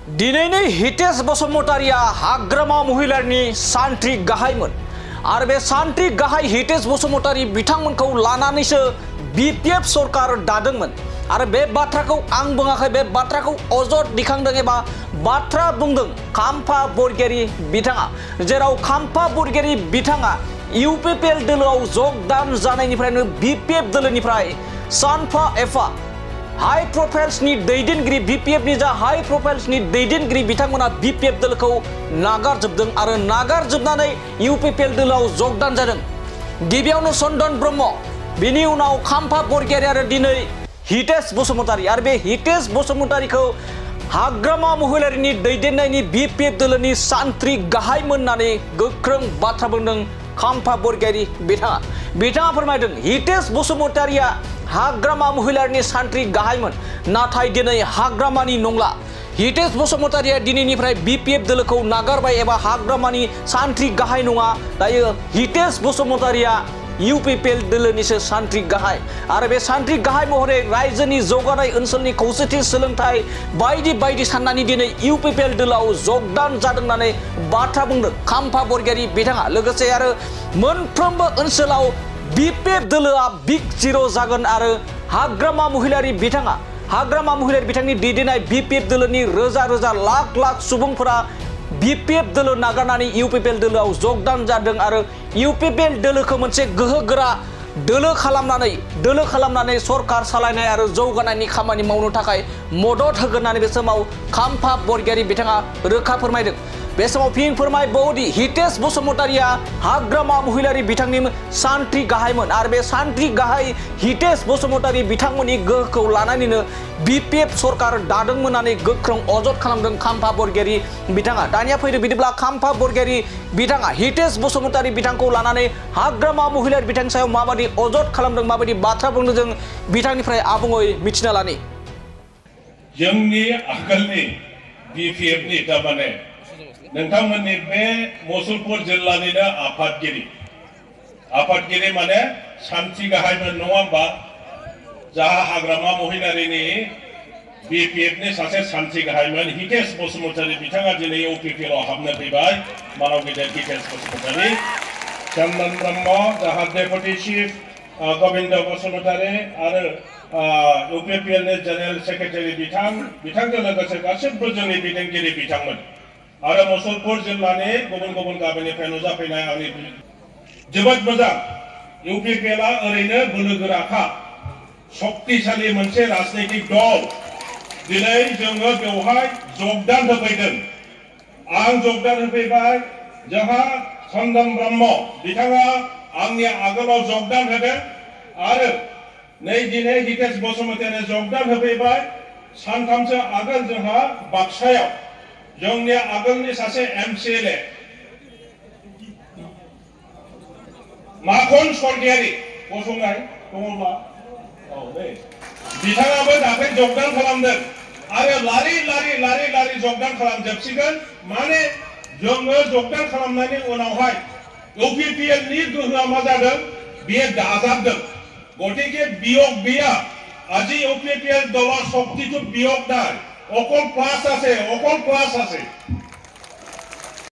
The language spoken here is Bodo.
दिनैनि हितेश बसुमतारिया हाग्रामा महिलानि सान्थ्रि गाहायमोन आरो बे सान्थ्रि गाहाय हितेश बसुमतारि बिथांमोनखौ लानानैसो बीपीएफ सरकार दादोंमोन आरो बे बाथ्राखौ आं बुङाखै बे बाथ्राखौ अजद दिखांदों एबा बाथ्रा बुंदों खाम्फा बरगयारी बिथाङा जेराव खाम्फा बरगयारी बिथाङा यूपीपीएल दोलोआव जगदान जानायनिफ्रायनो बीपीएफ दोलोनिफ्राय सानफा एफा हाई प्रोफाइल्स नि दैदेनगिरि बीपीएफ नि जा हाई प्रोफाइल्स नि दैदेनगिरि बिथांमोना बीपीएफ दोलोखौ नागारजोबदों आरो नागारजोबनानै यूपीपीएल दोलोआव जगदान जादों। गिबियावनो चन्दन ब्रह्म बिनि उनाव खाम्फा बरगयारी आरो दिनै हितेश बसुमतारि आरो बे हितेश बसुमतारिखौ हाग्रामा महिलारिनि दैदेननायनि बीपीएफ दोलोनि सान्थ्रि गाहायमोन होननानै गोख्रों बाथ्रा बुंदों खाम्फा बरगयारी बिथाङा फोरमायदों हितेश बसुमतारिया हाग्रामा महिलारिनि सान्थ्रि गाहायमोन नाथाय दिनै हाग्रामानि नंला। हितेश बसुमतारिया दिनैनिफ्राय बीपीएफ दोलोखौ नागारबाय एबा हाग्रामानि सान्थ्रि गाहाय नङा। दायो हितेश बसुमतारिया यूपीपीएल दोलोनिसो सान्थ्रि गाहाय आरो बे सान्थ्रि गाहाय महरै रायजोनि जौगानाय ओनसोलनि खौसेथि सोलोंथाइ बायदि बायदि साननानै दिनै यूपीपीएल दोलोआव जगदान जादों होननानै बाथ्रा बुंदों खाम्फा बरगयारी बिथाङा। लोगोसे आरो मोनफ्रोमबो ओनसोलाव बीपीएफ दोलोआ बिग जिर' जागोन आरो हाग्रामा महिलारि बिथांनि दैदेननाय बीपीएफ दोलोनि रोजा रोजा लाख लाख सुबुंफोरा बीपीएफ दोलो नागारनानै यूपीपीएल दोलोआव जगदान जादों आरो यूपीपीएल दोलोखौ मोनसे गोहोगोरा दोलो खालामनानै सरकार सालायनाय आरो जौगानायनि खामानि मावनो थाखाय मदद होगोन होननानै बे समाव खाम्फा बरगयारी बिथाङा रोखा फोरमायदों। बे समाव फिन फोरमायबावदि हितेश बसुमतारिया हाग्रामा महिलारि बिथांनि सान्थ्रि गाहायमोन आरो बे सान्थ्रि गाहाय हितेश बसुमतारि बिथांमोननि गोहोखौ लानानैनो बीपीएफ सरकार दादोंमोन होननानै गोख्रों अजद खालामदों खाम्फा बरगयारी बिथाङा। दानिया फैदो बिदिब्ला खाम्फा बरगयारी बिथाङा हितेश बसुमतारि बिथांखौ लानानै हाग्रामा महिलारि बिथांनि सायाव माबायदि अजद खालामदों माबायदि बाथ्रा बुंदों जों बिथांनिफ्राय आबुङै मिथिना लानि। जोंनि आगोलनि बीपीएफ नि तारमाने नोंथांमोननि बे मुसलपुर जिल्लानिनो आफादगिरि माने सान्थ्रि गाहायमोन नङा होमबा जाहा हाग्रामा महिलारिनि बीपीएफ नि सासे सान्थ्रि गाहायमोन हितेश बसुमतारि बिथाङा दिनै यूपीपीएल आव हाबनो फैबाय मानव गेदेर हितेश बसुमतारि चन्दन ब्रह्म जाहा डेपुटी चीफ गोविंद बसुमतारि आरो यूपीपीएल नि जेनेरेल सेक्रेटारि बिथांजों लोगोसे गासिबो जोंनि दैदेनगिरि बिथांमोन आरो मुसलपुर जिल्लानि गुबुन गामिनिफ्राय नुजाफैनाय आंनि जोबोद मोजां यूपीपीएलआ ओरैनो बोलोगोराखा शक्तिशाली मोनसे राजनैतिक दल दिनै जोङो बेवहाय जगदान होफैदों आं जगदान होफैबाय जोंहा चन्दन ब्रह्म बिथाङा आंनि आगोलाव जगदान होदों आरो नै दिनै हितेश बसुमतारिया जगदान होफैबाय सानथामसो आगोल जोंहा बाक्सायाव जोंनि आगोलनि सासे एमसीएलए माखन स्वर्गियारि गसंनाय दङब्ला बिथाङाबो दाख्लै जगदान खालामदों आरो लारि जगदान खालामजोबसिगोन माने जोङो जगदान खालामनायनि उनावहाय यूपीपीएल नि गोहोआ मा जादों बियो दाजाबदों गतिके बियोग गैया আজি यूपीपीएल दলৰ শক্তিটো বিয়োগ নাই অকল প্লাস আছে